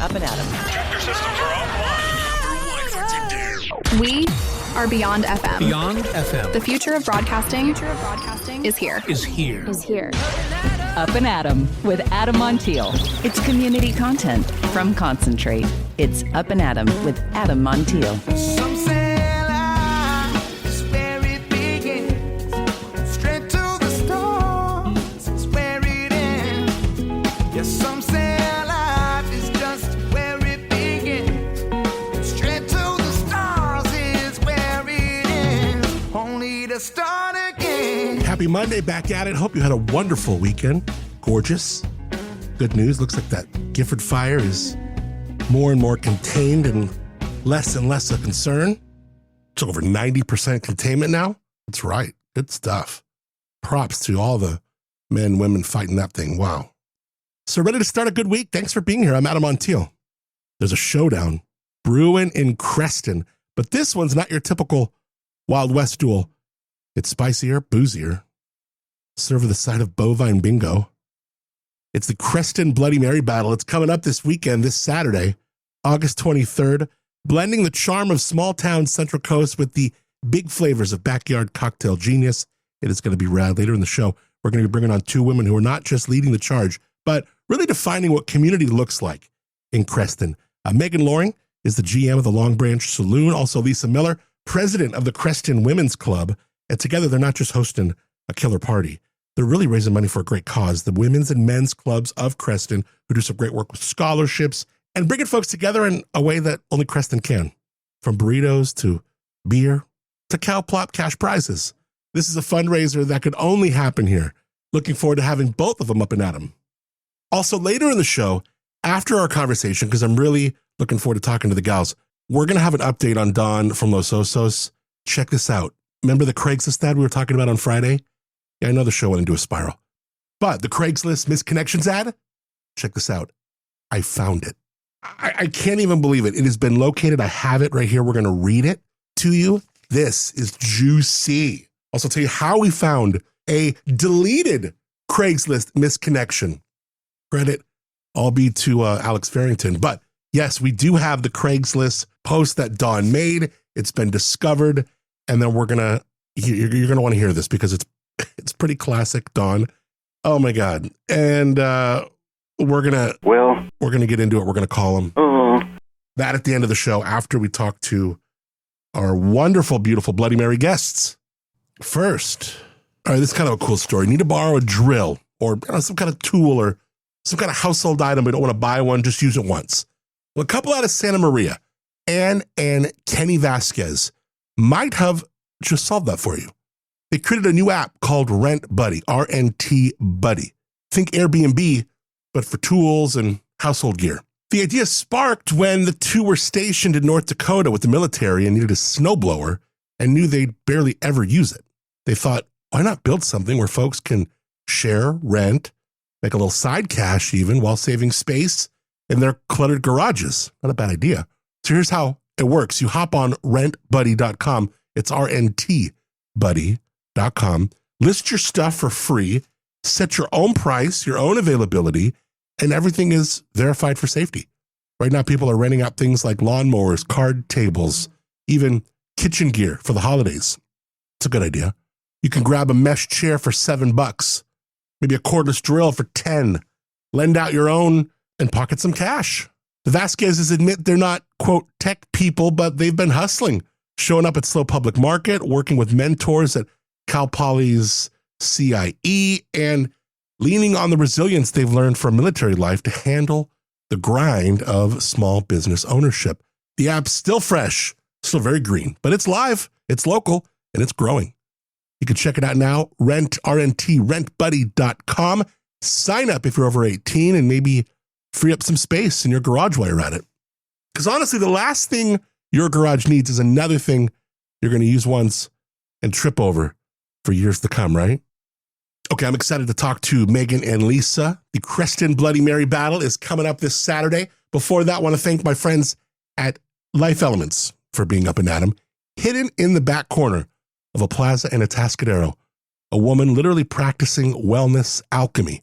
Up and Adam. Tractor systems are offline. We are Beyond FM. Beyond FM. The future of broadcasting is here. Up and Adam with Adam Montiel. It's community content from Concentrate. It's Up and Adam with Adam Montiel. Some say life is where it begins. Straight to the stars is where it ends. Yes, some say life is just where it begins. Straight to the stars is where it ends. Only to start again. Happy Monday, back at it. Hope you had a wonderful weekend. Gorgeous. Good news. Looks like that Gifford fire is more and more contained and less a concern. It's over 90% containment now. That's right. Good stuff. Props to all the men and women fighting that thing. Wow. So ready to start a good week? Thanks for being here. I'm Adam Montiel. There's a showdown brewing in Creston, but this one's not your typical Wild West duel. It's spicier, boozier. Serve with a side of bovine bingo. It's the Creston Bloody Mary Battle. It's coming up this weekend, this Saturday, August 23rd, blending the charm of small town Central Coast with the big flavors of backyard cocktail genius. It is going to be rad. Later in the show, we're going to be bringing on two women who are not just leading the charge, but really defining what community looks like in Creston. Maegen Loring is the GM of the Long Branch Saloon. Also, Lisa Miller, president of the Creston Women's Club. And together, they're not just hosting a killer party. They're really raising money for a great cause. The women's and men's clubs of Creston, who do some great work with scholarships and bringing folks together in a way that only Creston can. From burritos to beer to cow plop cash prizes. This is a fundraiser that could only happen here. Looking forward to having both of them up and at 'em. Also, later in the show, after our conversation, because I'm really looking forward to talking to the gals, we're going to have an update on Dawn from Los Osos. Check this out. Remember the Craigslist ad we were talking about on Friday? Yeah, I know the show went into a spiral. But the Craigslist misconnections ad? Check this out. I found it. I can't even believe it. It has been located. I have it right here. We're going to read it to you. This is juicy. Also tell you how we found a deleted Craigslist misconnection. Credit all be to Alex Farrington. But yes, we do have the Craigslist post that Dawn made. It's been discovered. And then you're going to want to hear this because it's pretty classic, Dawn. Oh my God. And we're going to get into it. We're going to call him that at the end of the show after we talk to our wonderful, beautiful Bloody Mary guests. First, all right, this is kind of a cool story. You need to borrow a drill or some kind of tool or some kind of household item. We don't want to buy one, just use it once. Well, a couple out of Santa Maria, Ann and Kenny Vasquez, might have just solved that for you. They created a new app called Rent Buddy, RNT Buddy. Think Airbnb, but for tools and household gear. The idea sparked when the two were stationed in North Dakota with the military and needed a snowblower and knew they'd barely ever use it. They thought, why not build something where folks can share, rent, make a little side cash even while saving space in their cluttered garages? Not a bad idea. So here's how it works. You hop on rentbuddy.com. It's rntbuddy.com. List your stuff for free. Set your own price, your own availability, and everything is verified for safety. Right now, people are renting out things like lawnmowers, card tables, even kitchen gear for the holidays. It's a good idea. You can grab a mesh chair for $7, maybe a cordless drill for $10. Lend out your own and pocket some cash. The Vasquezes admit they're not, quote, tech people, but they've been hustling, showing up at Slow Public Market, working with mentors at Cal Poly's CIE, and leaning on the resilience they've learned from military life to handle the grind of small business ownership. The app's still fresh, still very green, but it's live, it's local, and it's growing. You can check it out now, rentbuddy.com. Sign up if you're over 18 and maybe free up some space in your garage while you're at it. Because honestly, the last thing your garage needs is another thing you're going to use once and trip over for years to come, right? Okay, I'm excited to talk to Maegen and Lisa. The Creston Bloody Mary Battle is coming up this Saturday. Before that, I want to thank my friends at Life Elements for being up and at 'em. Hidden in the back corner of a plaza in Atascadero, a woman literally practicing wellness alchemy.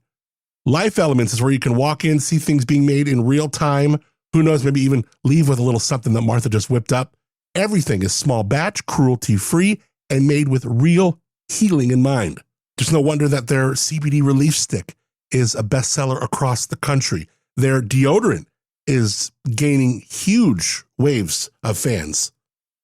Life Elements is where you can walk in, see things being made in real time Who knows, maybe even leave with a little something that Martha just whipped up. Everything is small batch, cruelty-free, and made with real healing in mind. Just no wonder that their CBD relief stick is a bestseller across the country. Their deodorant is gaining huge waves of fans.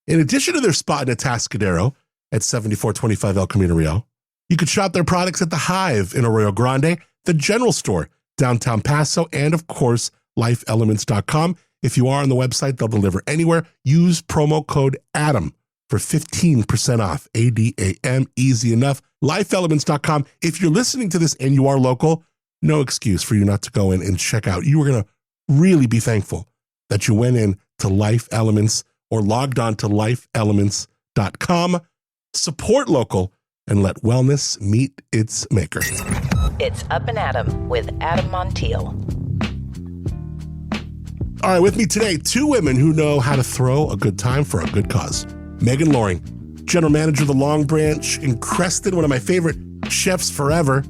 In addition to their spot in Atascadero at 7425 El Camino Real, you could shop their products at The Hive in Arroyo Grande, the General Store, downtown Paso, and of course, lifeelements.com. If you are on the website, they'll deliver anywhere. Use promo code ADAM for 15% off. ADAM, easy enough. Lifeelements.com. If you're listening to this and you are local, no excuse for you not to go in and check out. You are going to really be thankful that you went in to Life Elements or logged on to lifeelements.com. Support local and let wellness meet its maker. It's Up and Adam with Adam Montiel. All right, with me today, two women who know how to throw a good time for a good cause. Maegen Loring, general manager of the Long Branch in Creston, one of my favorite chefs forever.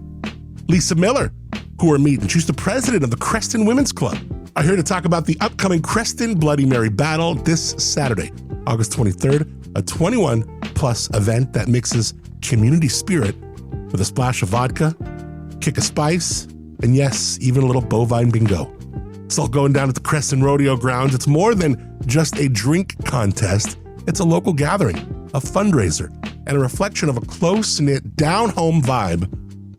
Lisa Miller, who we're meeting. She's the president of the Creston Women's Club. are here to talk about the upcoming Creston Bloody Mary Battle this Saturday, August 23rd, a 21-plus event that mixes community spirit with a splash of vodka, kick of spice, and yes, even a little bovine bingo. It's all going down at the Creston Rodeo grounds. It's more than just a drink contest. It's a local gathering, a fundraiser, and a reflection of a close-knit, down-home vibe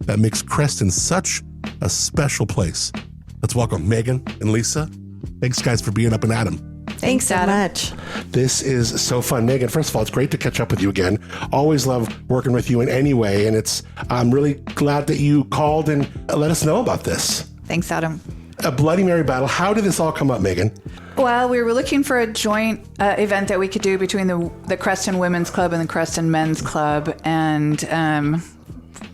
that makes Creston such a special place. Let's welcome Maegen and Lisa. Thanks, guys, for being up and at 'em. Thanks so much. This is so fun. Maegen, first of all, it's great to catch up with you again. Always love working with you in any way, and I'm really glad that you called and let us know about this. Thanks, Adam. A Bloody Mary Battle. How did this all come up, Maegen? Well, we were looking for a joint event that we could do between the Creston Women's Club and the Creston Men's Club, and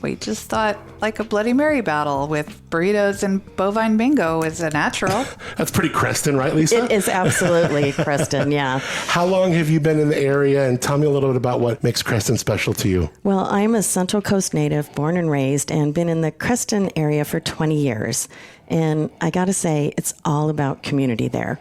we just thought like a Bloody Mary battle with burritos and bovine bingo is a natural. That's pretty Creston, right, Lisa? It is absolutely Creston, yeah. How long have you been in the area? And tell me a little bit about what makes Creston special to you. Well, I'm a Central Coast native, born and raised, and been in the Creston area for 20 years. And I got to say, it's all about community there.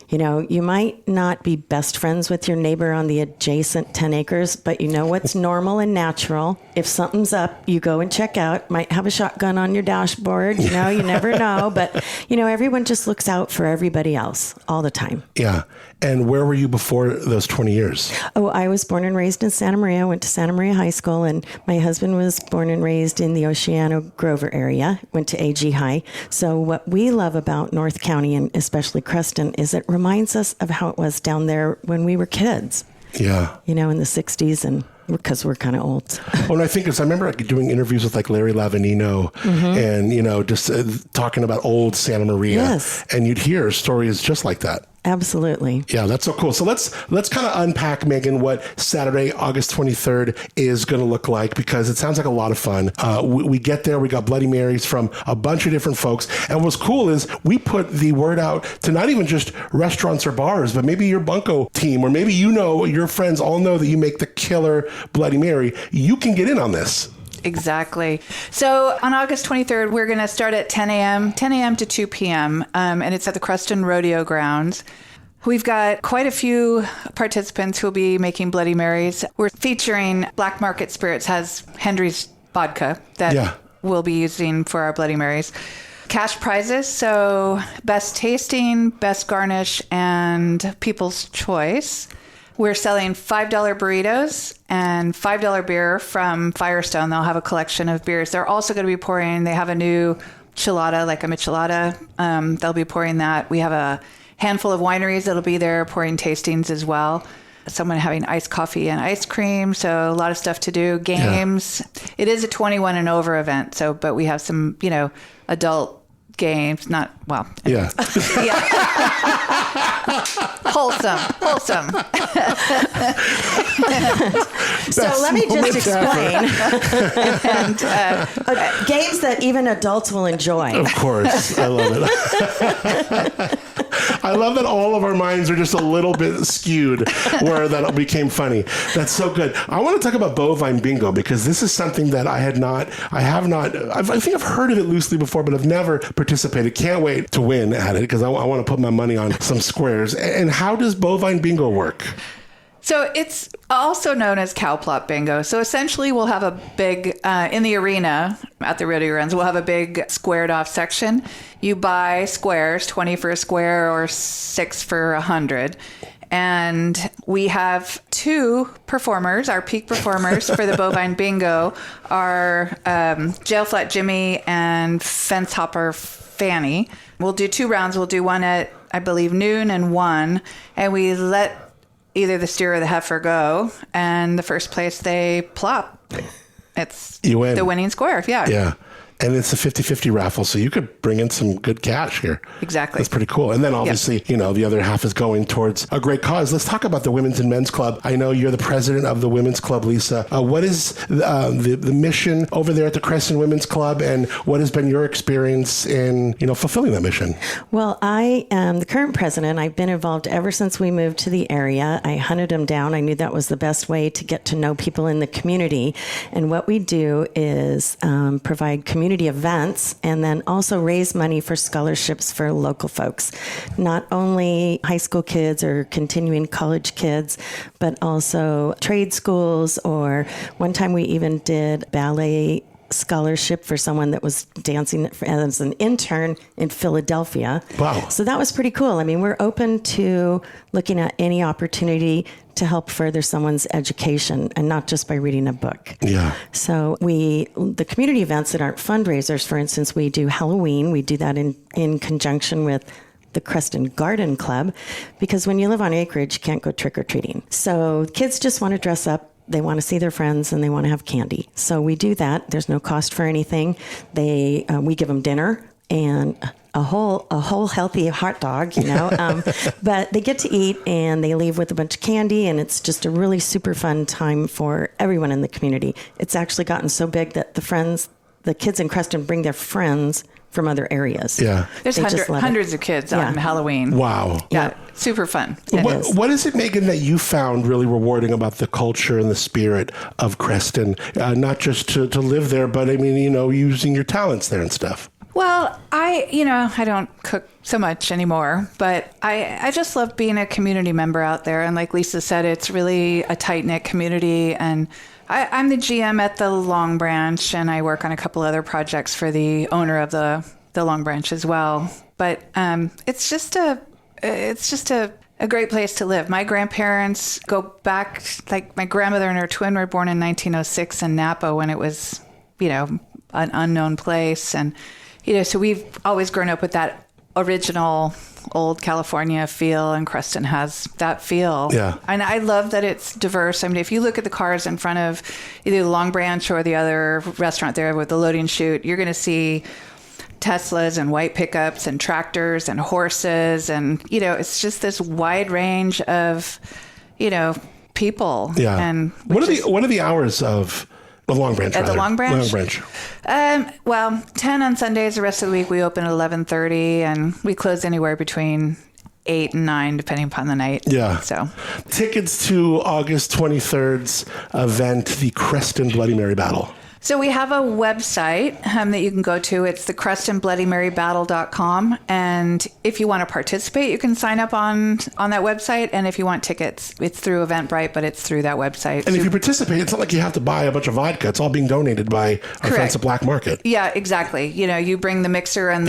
You know, you might not be best friends with your neighbor on the adjacent 10 acres, but you know what's normal and natural. If something's up, you go and check out. Might have a shotgun on your dashboard. You know, you never know. But, you know, everyone just looks out for everybody else all the time. Yeah. And where were you before those 20 years? Oh, I was born and raised in Santa Maria. I went to Santa Maria High School, and my husband was born and raised in the Oceano Grover area, went to AG High. So what we love about North County, and especially Creston, is it reminds us of how it was down there when we were kids. Yeah. You know, in the 60s, and because we're kind of old. Well, I think I remember doing interviews with like Larry Lavanino and, you know, just talking about old Santa Maria. Yes. And you'd hear stories just like that. Absolutely. Yeah, that's so cool. So let's kind of unpack, Maegen, what Saturday, August 23rd is going to look like, because it sounds like a lot of fun. We get there, we got Bloody Marys from a bunch of different folks. And what's cool is we put the word out to not even just restaurants or bars, but maybe your bunco team, or maybe you know your friends all know that you make the killer Bloody Mary. You can get in on this. Exactly. So on August 23rd, we're going to start at 10 a.m. to 2 p.m., and it's at the Creston Rodeo Grounds. We've got quite a few participants who will be making Bloody Marys. We're featuring Black Market Spirits, has Hendry's vodka that we'll be using for our Bloody Marys. Cash prizes, so best tasting, best garnish, and people's choice. We're selling $5 burritos and $5 beer from Firestone. They'll have a collection of beers. They're also going to be pouring, they have a new chilada, like a michelada. They'll be pouring that. We have a handful of wineries that'll be there pouring tastings as well. Someone having iced coffee and ice cream. So a lot of stuff to do. Games. Yeah. It is a 21 and over event. So, but we have some, you know, adult games, not, well. Yeah. Yeah. Wholesome. So let me just explain. Games that even adults will enjoy. Of course. I love it. I love that all of our minds are just a little bit skewed where that became funny. That's so good. I want to talk about Bovine Bingo because this is something that I think I've heard of it loosely before, but I've never participated. Can't wait to win at it because I want to put my money on some squares. And how does Bovine Bingo work? So it's also known as cow plop bingo. So essentially we'll have a big, in the arena at the rodeo grounds, we'll have a big squared off section. You buy squares, 20 for a square or 6 for 100. And we have 2 performers, our peak performers for the Bovine Bingo are Jail Flat Jimmy and Fence Hopper Fanny. We'll do 2 rounds. We'll do one at, I believe, noon and 1. And we let either the steer or the heifer go, and the first place they plop. You win. The winning square. Yeah. Yeah. And it's a 50-50 raffle, so you could bring in some good cash here. Exactly. That's pretty cool. And then obviously, the other half is going towards a great cause. Let's talk about the Women's and Men's Club. I know you're the president of the Women's Club, Lisa. What is the mission over there at the Creston Women's Club, and what has been your experience in, fulfilling that mission? Well, I am the current president. I've been involved ever since we moved to the area. I hunted them down. I knew that was the best way to get to know people in the community. And what we do is provide community events and then also raise money for scholarships for local folks, not only high school kids or continuing college kids, but also trade schools, or one time we even did ballet scholarship for someone that was dancing as an intern in Philadelphia. Wow. So that was pretty cool. I mean, we're open to looking at any opportunity to help further someone's education and not just by reading a book. Yeah. So the community events that aren't fundraisers, for instance, we do Halloween. We do that in conjunction with the Creston Garden Club, because when you live on acreage, you can't go trick-or-treating. So kids just want to dress up. They want to see their friends and they want to have candy. So we do that. There's no cost for anything. We give them dinner and a whole healthy hot dog, but they get to eat and they leave with a bunch of candy, and it's just a really super fun time for everyone in the community. It's actually gotten so big that the kids in Creston bring their friends from other areas. Yeah. There's hundreds of kids on Halloween. Wow. Yeah. Super fun. What is it, Maegen, that you found really rewarding about the culture and the spirit of Creston? Not just to live there, but using your talents there and stuff. Well, I don't cook so much anymore, but I just love being a community member out there. And like Lisa said, it's really a tight-knit community. And I'm the GM at the Long Branch, and I work on a couple other projects for the owner of the Long Branch as well. But it's just a great place to live. My grandparents go back, like my grandmother and her twin were born in 1906 in Napa when it was, an unknown place. And, so we've always grown up with that original old California feel, and Creston has that feel. Yeah. And I love that it's diverse. I mean, if you look at the cars in front of either the Long Branch or the other restaurant there with the loading chute, you're going to see Teslas and white pickups and tractors and horses. And, it's just this wide range of, people. Yeah. And what are the hours of the Long Branch? At the Long Branch? Long Branch. 10 on Sundays. The rest of the week we open at 11:30, and we close anywhere between 8 and 9, depending upon the night. Yeah. So tickets to August 23rd's event, the Creston Bloody Mary Battle. So we have a website that you can go to. It's the CrestonBloodyMaryBattle.com. And if you want to participate, you can sign up on that website. And if you want tickets, it's through Eventbrite, but it's through that website. And if you participate, it's not like you have to buy a bunch of vodka. It's all being donated by our friends at Black Market. Yeah, exactly. You bring the mixer and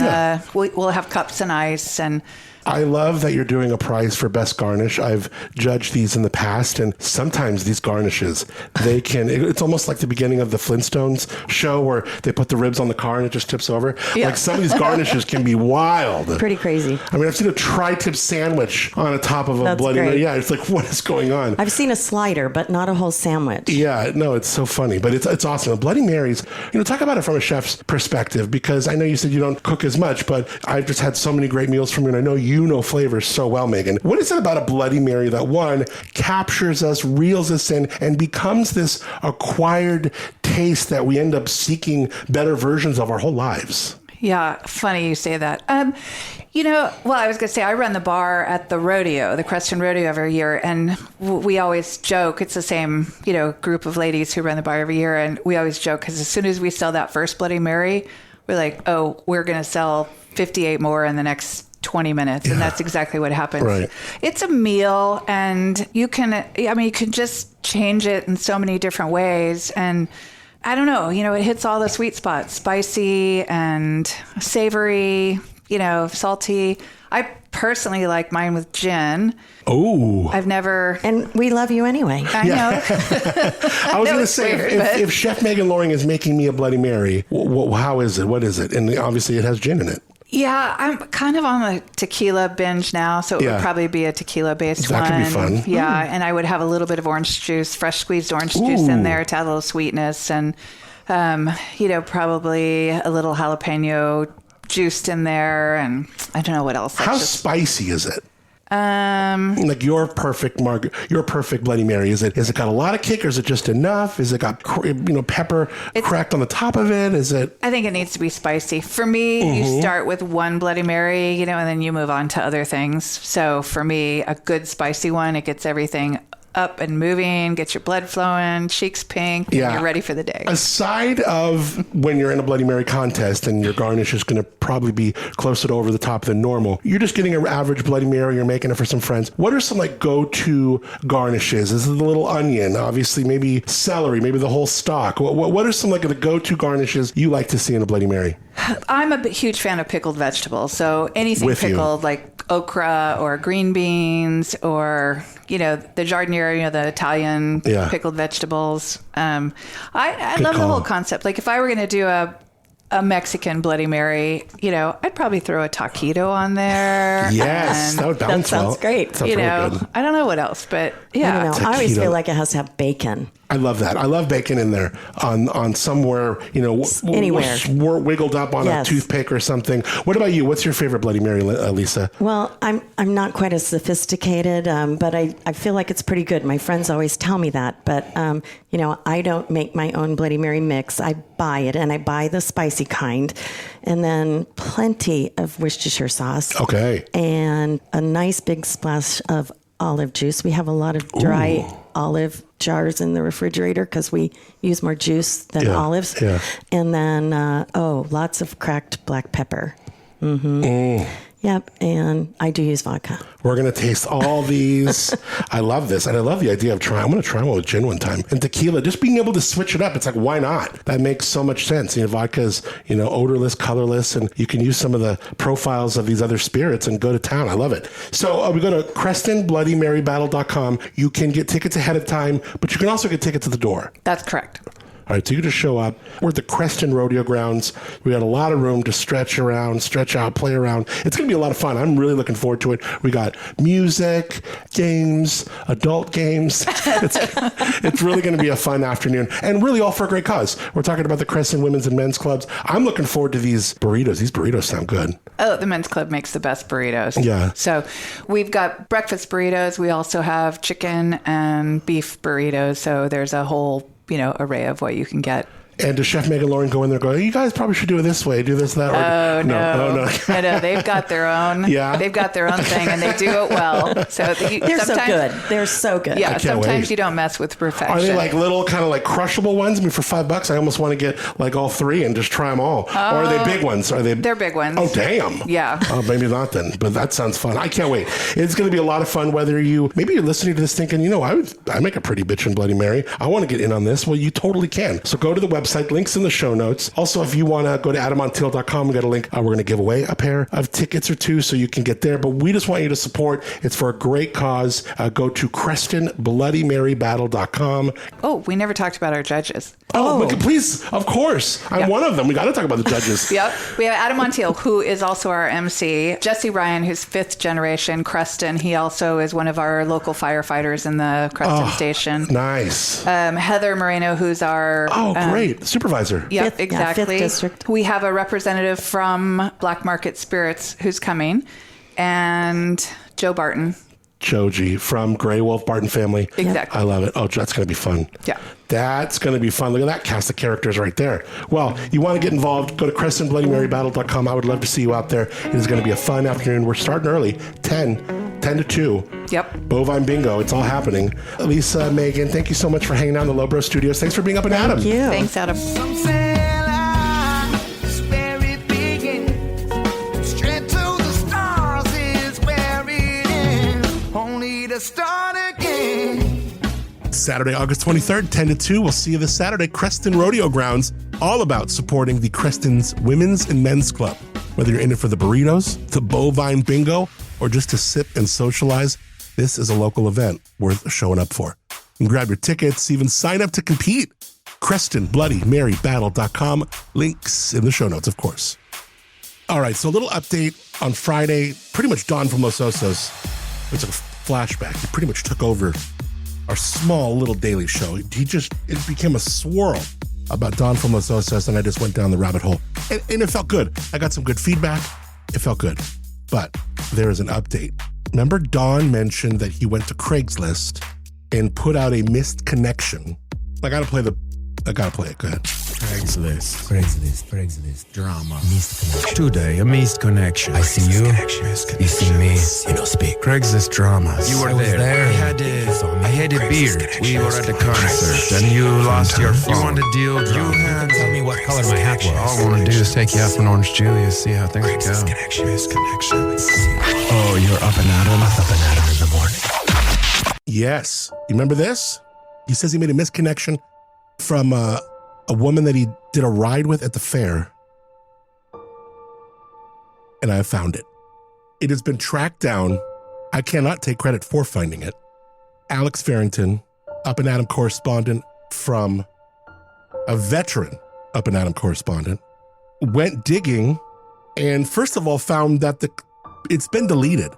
we'll have cups and ice. And I love that you're doing a prize for best garnish. I've judged these in the past, and sometimes these garnishes, it's almost like the beginning of the Flintstones show where they put the ribs on the car and it just tips over. Yeah. Like some of these garnishes can be wild. Pretty crazy. I mean, I've seen a tri-tip sandwich on the top of a Bloody Mary. Yeah, it's like, what is going on? I've seen a slider, but not a whole sandwich. Yeah, no, it's so funny, but it's awesome. Bloody Marys, talk about it from a chef's perspective, because I know you said you don't cook as much, but I've just had so many great meals from you, and I know you know flavors so well, Maegen. What is it about a Bloody Mary that, one, captures us, reels us in, and becomes this acquired taste that we end up seeking better versions of our whole lives? yeah, funny you say that. Well, I was going to say I run the bar at the rodeo, the Creston Rodeo every year, and we always joke. It's the same, group of ladies who run the bar every year, and we always joke because as soon as we sell that first Bloody Mary, we're like, oh, we're going to sell 58 more in the next 20 minutes. And that's exactly what happens. Right. It's a meal, and you can just change it in so many different ways. And I don't know, it hits all the sweet spots, spicy and savory, salty. I personally like mine with gin. Oh. I've never... And we love you anyway. I know. I was going to say, if Chef Maegen Loring is making me a Bloody Mary, how is it? What is it? And obviously it has gin in it. Yeah, I'm kind of on a tequila binge now, so it would probably be a tequila-based one. That could be fun. Yeah, and I would have a little bit of orange juice, fresh squeezed orange juice in there to add a little sweetness, and, probably a little jalapeno juiced in there, and I don't know what else. How spicy is it? Like your perfect Bloody Mary. Is it got a lot of kick, or is it just enough? Is it got pepper cracked on the top of it? Is it? I think it needs to be spicy. For me, you start with one Bloody Mary, and then you move on to other things. So for me, a good spicy one, it gets everything up and moving, gets your blood flowing, cheeks pink, and you're ready for the day. Aside of when you're in a Bloody Mary contest and your garnish is going to probably be closer to over the top than normal, you're just getting an average Bloody Mary, you're making it for some friends. What are some go-to garnishes? Is it the little onion? Obviously, maybe celery, maybe the whole stock. What are some the go-to garnishes you like to see in a Bloody Mary? I'm a huge fan of pickled vegetables. So anything pickled, like okra or green beans or, the giardiniera, the Italian pickled vegetables. I love the whole concept. Like if I were going to do a Mexican Bloody Mary, I'd probably throw a taquito on there. Yes, that would balance well. That sounds great. Sounds really good. I don't know what else, but I don't know. I always feel like it has to have bacon. I love that. I love bacon in there on somewhere, anywhere. Wiggled up on a toothpick or something. What about you? What's your favorite Bloody Mary, Lisa? Well, I'm not quite as sophisticated, but I feel like it's pretty good. My friends always tell me that. But, I don't make my own Bloody Mary mix. I buy it, and I buy the spicy kind. And then plenty of Worcestershire sauce. Okay. And a nice big splash of olive juice. We have a lot of dry olive jars in the refrigerator because we use more juice than olives. Yeah. And then, lots of cracked black pepper. Yep, and I do use vodka. We're going to taste all these. I love this, and I love the idea of trying. I'm going to try one with gin one time. And tequila, just being able to switch it up, it's like, why not? That makes so much sense. Vodka is, odorless, colorless, and you can use some of the profiles of these other spirits and go to town. I love it. So we go to CrestonBloodyMaryBattle.com. You can get tickets ahead of time, but you can also get tickets at the door. That's correct. All right, so you just show up. We're at the Creston Rodeo Grounds. We got a lot of room to stretch around, stretch out, play around. It's going to be a lot of fun. I'm really looking forward to it. We got music, games, adult games. It's really going to be a fun afternoon, and really all for a great cause. We're talking about the Creston Women's and Men's Clubs. I'm looking forward to these burritos. These burritos sound good. Oh, the Men's Club makes the best burritos. Yeah. So we've got breakfast burritos. We also have chicken and beef burritos. So there's a whole array of what you can get. And does Chef Maegen Loring go in there and go, you guys probably should do it this way, do this, that? Oh, no. No, they've got their own. Yeah. They've got their own thing, and they do it well. So they're so good. They're so good. Yeah, sometimes you don't mess with perfection. Are they little kind of crushable ones? I mean, for $5, I almost want to get all three and just try them all. Or are they big ones? They're big ones. Oh, damn. Yeah. Oh, maybe not then, but that sounds fun. I can't wait. It's going to be a lot of fun, maybe you're listening to this thinking, I make a pretty bitchin' Bloody Mary. I want to get in on this. Well, you totally can. So go to the website, links in the show notes. Also, if you want to go to adammontiel.com, we got a link. We're going to give away a pair of tickets or two so you can get there. But we just want you to support. It's for a great cause. Go to CrestonBloodyMaryBattle.com. Oh, we never talked about our judges. Oh, please, of course. I'm one of them. We got to talk about the judges. Yep. We have Adam Montiel, who is also our MC. Jesse Ryan, who's 5th generation Creston. He also is one of our local firefighters in the Creston station. Nice. Heather Moreno, who's our... great. Supervisor. Yep, exactly. 5th district. We have a representative from Black Market Spirits who's coming, and Joe Barton. Joji from Grey Wolf, Barton Family. Exactly. I love it. Oh, that's going to be fun. Yeah. That's going to be fun. Look at that cast of characters right there. Well, you want to get involved, go to CrestonBloodyMaryBattle.com. I would love to see you out there. It is going to be a fun afternoon. We're starting early, 10 to 2. Yep. Bovine Bingo. It's all happening. Lisa, Megan, thank you so much for hanging out in the LoBro Studios. Thanks for being up and Adam. Thank you. Thanks, Adam. Some say life is where it begins. Straight to the stars is where it ends. Only to start again. Saturday, August 23rd, 10 to 2. We'll see you this Saturday, Creston Rodeo Grounds, all about supporting the Creston's Women's and Men's Club. Whether you're in it for the burritos, the bovine bingo, or just to sip and socialize, this is a local event worth showing up for. You can grab your tickets, even sign up to compete. CrestonBloodyMaryBattle.com. Links in the show notes, of course. All right, so a little update on Friday. Pretty much Don from Los Osos. It's a flashback. He pretty much took over our small little daily show. It became a swirl about Don from Los Osos, and I just went down the rabbit hole. And it felt good. I got some good feedback. It felt good. But there is an update. Remember Don mentioned that he went to Craigslist and put out a missed connection. I gotta play it. Go ahead. Craigslist, drama, missed connection. Today, a missed connection. I see you, you see me, you don't speak. Craigslist dramas. You were there. I had a beard. We were at the concert, and you lost your phone. You want to deal drama. Tell me what color my hat was. All I want to do is take you out for an orange Julius, see how things go. Missed connection. Oh, you're up and at 'em? I'm up and at 'em in the morning. Yes. You remember this? He says he made a misconnection from a woman that he did a ride with at the fair. And I found it. It has been tracked down. I cannot take credit for finding it. Alex Farrington, Up and Adam correspondent from a veteran Up and Adam correspondent, went digging and first of all found that it's been deleted.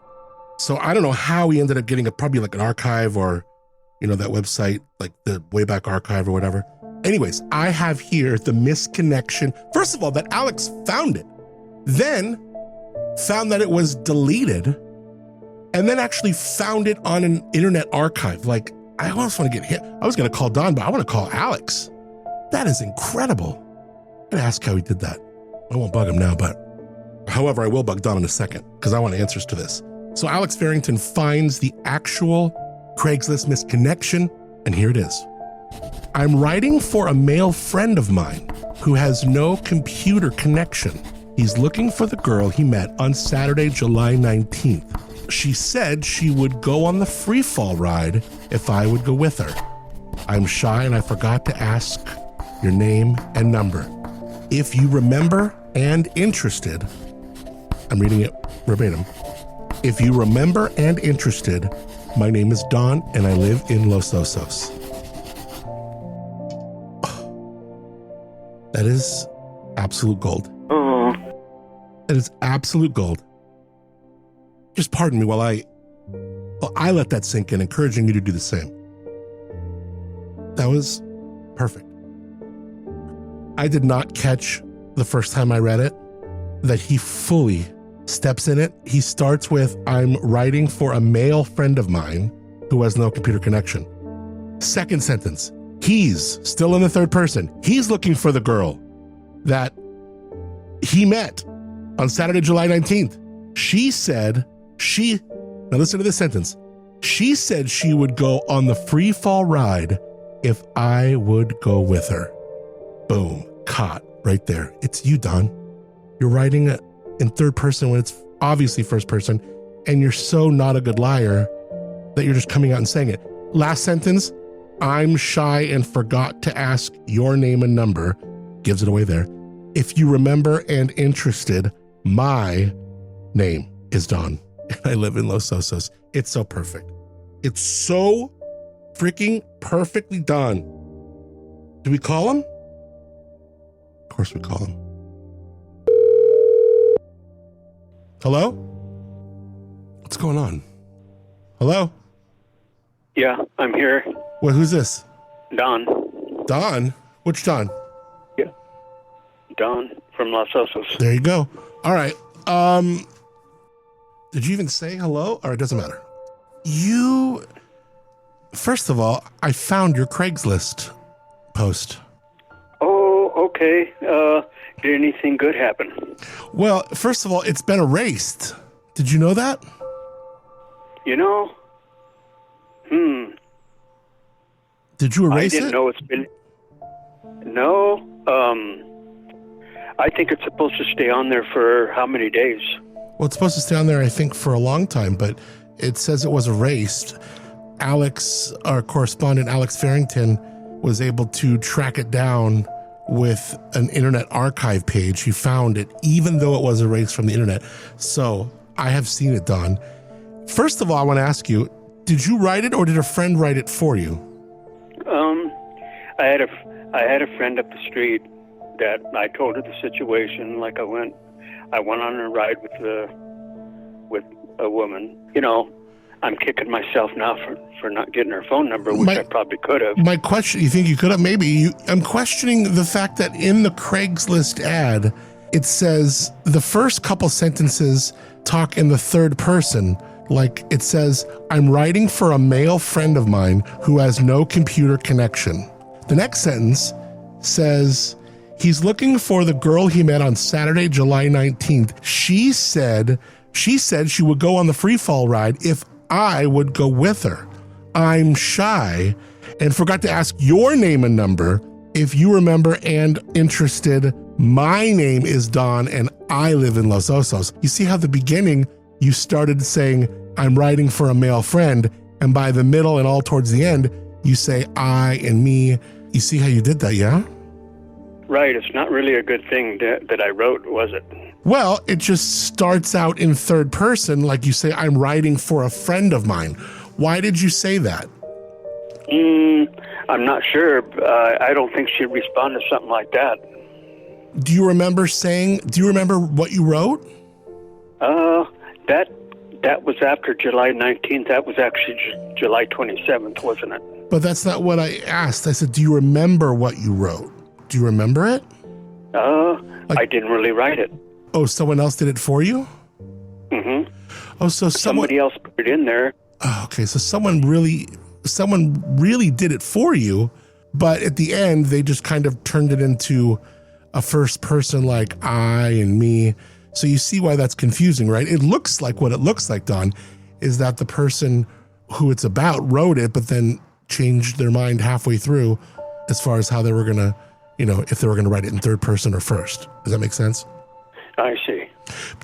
So I don't know how he ended up getting probably like an archive or, that website, like the Wayback Archive or whatever. Anyways, I have here the misconnection. First of all, that Alex found it, then found that it was deleted, and then actually found it on an internet archive. Like, I almost want to get hit. I was going to call Don, but I want to call Alex. That is incredible. I'm going to ask how he did that. I won't bug him now, but however, I will bug Don in a second because I want answers to this. So Alex Farrington finds the actual Craigslist misconnection, and here it is. I'm writing for a male friend of mine who has no computer connection. He's looking for the girl he met on Saturday, July 19th. She said she would go on the free fall ride if I would go with her. I'm shy and I forgot to ask your name and number. If you remember and interested, I'm reading it verbatim. If you remember and interested, my name is Don and I live in Los Osos. That is absolute gold. That is absolute gold. Just pardon me while I let that sink in, encouraging you to do the same. That was perfect. I did not catch the first time I read it that he fully steps in it. He starts with, I'm writing for a male friend of mine who has no computer connection. Second sentence, he's still in the third person. He's looking for the girl that he met on Saturday, July 19th. Now listen to this sentence. She said she would go on the free fall ride if I would go with her. Boom, caught right there. It's you, Don. You're writing it in third person when it's obviously first person, and you're so not a good liar that you're just coming out and saying it. Last sentence, I'm shy and forgot to ask your name and number. Gives it away there. If you remember and interested, my name is Don. I live in Los Osos. It's so perfect. It's so freaking perfectly done. Do we call him? Of course we call him. Hello? What's going on? Hello? Yeah, I'm here. Well, who's this? Don. Don? Which Don? Yeah. Don from Los Osos. There you go. All right. Did you even say hello? Or it doesn't matter? First of all, I found your Craigslist post. Oh, okay. Did anything good happen? Well, first of all, it's been erased. Did you know that? You know? Did you erase it? I didn't know it's been... No. I think it's supposed to stay on there for how many days? Well, it's supposed to stay on there, I think, for a long time, but it says it was erased. Alex, our correspondent, Alex Farrington, was able to track it down with an Internet Archive page. He found it, even though it was erased from the Internet. So I have seen it, Don. First of all, I want to ask you, did you write it or did a friend write it for you? I had a friend up the street that I told her the situation. Like I went on a ride with a woman. You know, I'm kicking myself now for not getting her phone number, which I probably could have. My question, you think you could have? Maybe. I'm questioning the fact that in the Craigslist ad, it says the first couple sentences talk in the third person. Like it says, I'm writing for a male friend of mine who has no computer connection. The next sentence says, he's looking for the girl he met on Saturday, July 19th. She said she would go on the free fall ride if I would go with her. I'm shy and forgot to ask your name and number. If you remember and interested, my name is Don and I live in Los Osos. You see how the beginning you started saying, I'm writing for a male friend, and by the middle and all towards the end, you say I and me. You see how you did that, yeah? Right. It's not really a good thing that I wrote, was it? Well, it just starts out in third person, like you say, I'm writing for a friend of mine. Why did you say that? I'm not sure. I don't think she'd respond to something like that. Do you remember what you wrote? That was after July 19th. That was actually July 27th, wasn't it? But that's not what I asked. I said, do you remember what you wrote? Do you remember it? I didn't really write it. Oh, someone else did it for you? Mm-hmm. Oh, so somebody else put it in there. Oh, okay, so someone really did it for you, but at the end, they just kind of turned it into a first person like I and me. So you see why that's confusing, right? It looks like what it looks like, Don, is that the person who it's about wrote it, but then changed their mind halfway through as far as how they were going to, if they were going to write it in third person or first. Does that make sense? I see.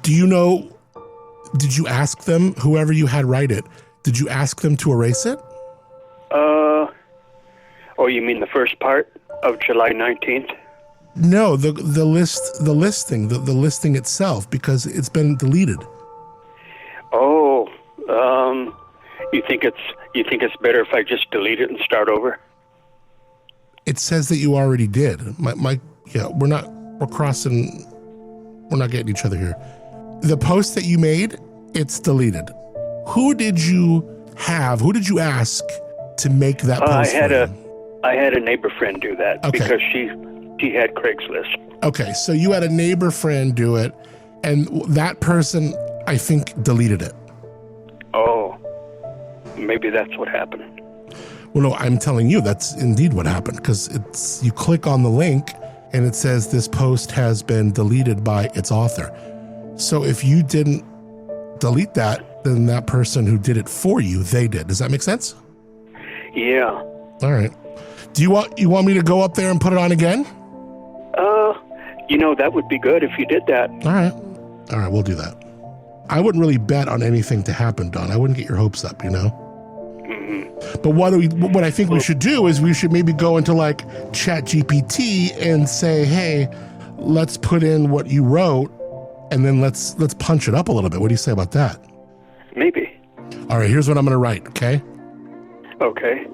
Did you ask them, whoever you had write it, did you ask them to erase it? Oh, you mean the first part of July 19th? No, the listing itself, because it's been deleted. Oh, you think it's better if I just delete it and start over? It says that you already did. We're not getting each other here. The post that you made, it's deleted. Who did you ask to make that post? I had a neighbor friend do that. Okay. Because she had Craigslist. Okay, so you had a neighbor friend do it, and that person, I think, deleted it. Oh, maybe that's what happened. Well, no, I'm telling you, that's indeed what happened, because you click on the link, and it says this post has been deleted by its author. So if you didn't delete that, then that person who did it for you, they did. Does that make sense? Yeah. All right. Do you want me to go up there and put it on again? That would be good if you did that. All right, we'll do that. I wouldn't really bet on anything to happen, Don. I wouldn't get your hopes up, Mm-hmm. But what I think we should do is we should maybe go into like ChatGPT and say, hey, let's put in what you wrote, and then let's punch it up a little bit. What do you say about that? Maybe. All right, here's what I'm going to write, okay? Okay.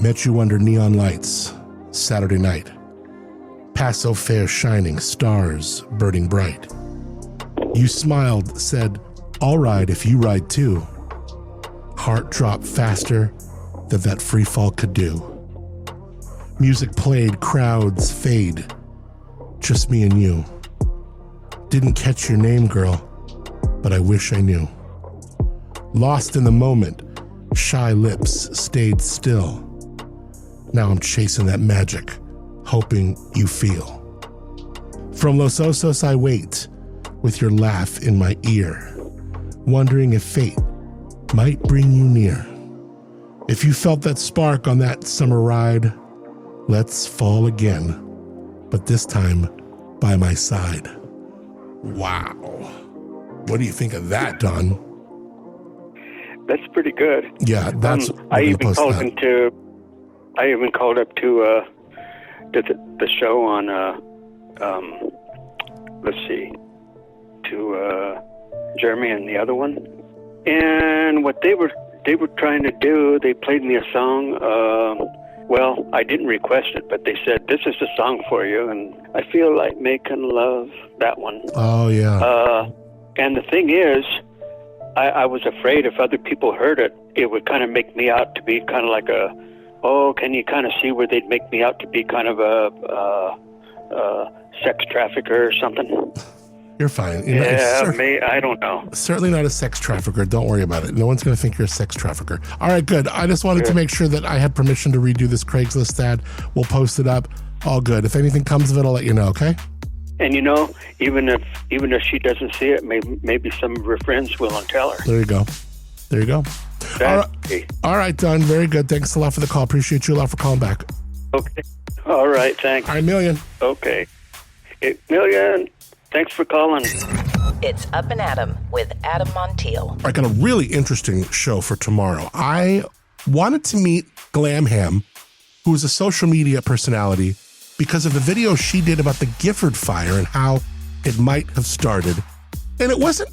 Met you under neon lights, Saturday night. Paso fair shining, stars burning bright. You smiled, said, all right if you ride too. Heart dropped faster than that free fall could do. Music played, crowds fade. Just me and you. Didn't catch your name, girl, but I wish I knew. Lost in the moment, shy lips stayed still. Now I'm chasing that magic, hoping you feel. From Los Osos I wait, with your laugh in my ear, wondering if fate might bring you near. If you felt that spark on that summer ride, let's fall again, but this time by my side. Wow. What do you think of that, Don? That's pretty good. Yeah, that's. I even called up to the show on. Let's see, to Jeremy and the other one, and what they were trying to do. They played me a song. Well, I didn't request it, but they said, this is the song for you, and I feel like making love, that one. Oh, yeah. And the thing is, I was afraid if other people heard it, it would kind of make me out to be kind of like can you kind of see where they'd make me out to be kind of a sex trafficker or something? You're fine. I don't know. Certainly not a sex trafficker. Don't worry about it. No one's going to think you're a sex trafficker. All right, good. I just wanted to make sure that I had permission to redo this Craigslist ad. We'll post it up. All good. If anything comes of it, I'll let you know, okay? And even if she doesn't see it, maybe some of her friends will and tell her. There you go. All right, Don. Very good. Thanks a lot for the call. Appreciate you a lot for calling back. Okay. All right. Thanks. All right, Million. Okay. Million. Thanks for calling. It's Up and Adam with Adam Montiel. I got a really interesting show for tomorrow. I wanted to meet Glamham, who is a social media personality, because of the video she did about the Gifford fire and how it might have started. And it wasn't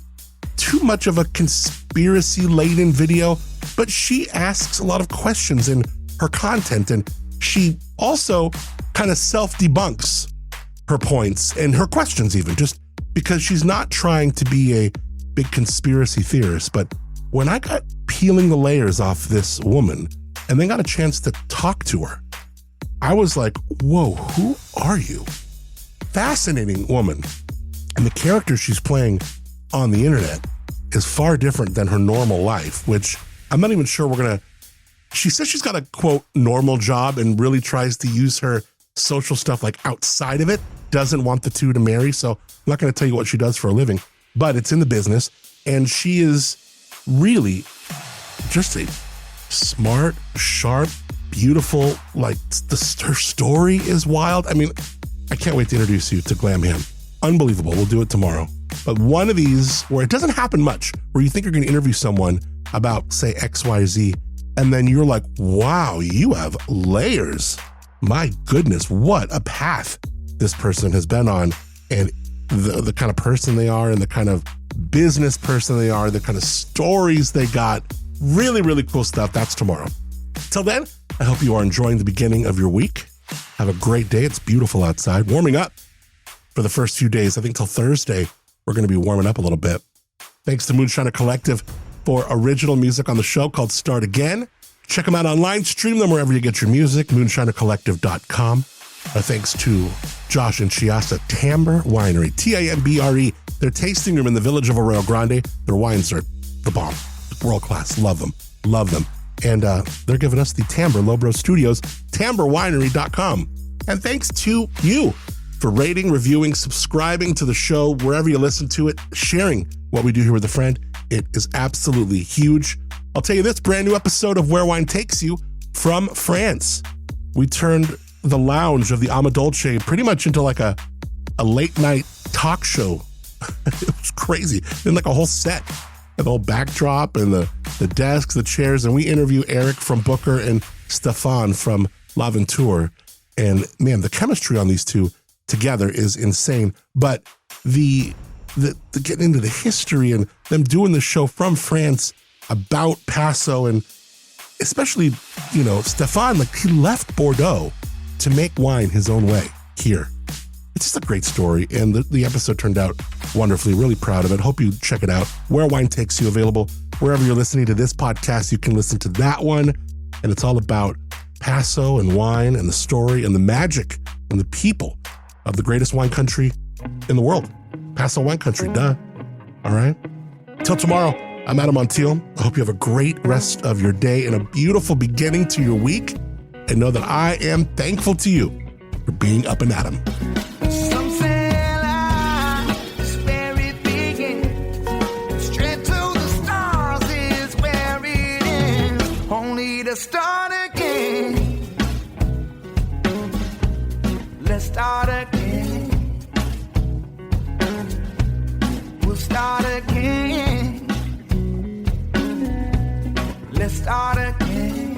too much of a conspiracy-laden video, but she asks a lot of questions in her content, and she also kind of self-debunks her points and her questions even, just because she's not trying to be a big conspiracy theorist. But when I got peeling the layers off this woman and then got a chance to talk to her, I was like, whoa, who are you? Fascinating woman. And the character she's playing on the internet is far different than her normal life, which I'm not even sure she says she's got a quote normal job and really tries to use her social stuff like outside of it, doesn't want the two to marry. So I'm not going to tell you what she does for a living, but it's in the business. And she is really just a smart, sharp, beautiful, like her story is wild. I mean, I can't wait to introduce you to Glamham. Unbelievable. We'll do it tomorrow. But one of these where it doesn't happen much, where you think you're going to interview someone about, say, XYZ, and then you're like, wow, you have layers. My goodness, what a path this person has been on, and the kind of person they are and the kind of business person they are, the kind of stories they got. Really, really cool stuff. That's tomorrow. Till then, I hope you are enjoying the beginning of your week. Have a great day. It's beautiful outside. Warming up for the first few days. I think till Thursday, we're going to be warming up a little bit. Thanks to Moonshiner Collective for original music on the show called Start Again. Check them out online. Stream them wherever you get your music. MoonshinerCollective.com. Thanks to Josh and Chiasa Timbre Winery, Timbre. Their tasting room in the village of Arroyo Grande. Their wines are the bomb. World class. Love them. Love them. And they're giving us the Timbre LoBro Studios, TimbreWinery.com. And thanks to you for rating, reviewing, subscribing to the show, wherever you listen to it, sharing what we do here with a friend. It is absolutely huge. I'll tell you this, brand new episode of Where Wine Takes You from France. We turned the lounge of the Amadolce pretty much into like a late night talk show. It was crazy. Then like a whole set, the whole backdrop and the desks, the chairs, and we interview Eric from Booker and Stefan from L'Aventure. And man, the chemistry on these two together is insane. But the getting into the history and them doing the show from France about Paso, and especially, Stefan, like he left Bordeaux to make wine his own way here. It's just a great story, and the episode turned out wonderfully. Really proud of it. Hope you check it out. Where Wine Takes You, available wherever you're listening to this podcast. You can listen to that one, and it's all about Paso and wine and the story and the magic and the people of the greatest wine country in the world. Paso Wine Country, duh. All right? Till tomorrow, I'm Adam Montiel. I hope you have a great rest of your day and a beautiful beginning to your week. And know that I am thankful to you for being up and Adam. Some say life is where it begins. Straight to the stars is where it ends. Only to start again. Let's start again. We'll start again. Let's start again.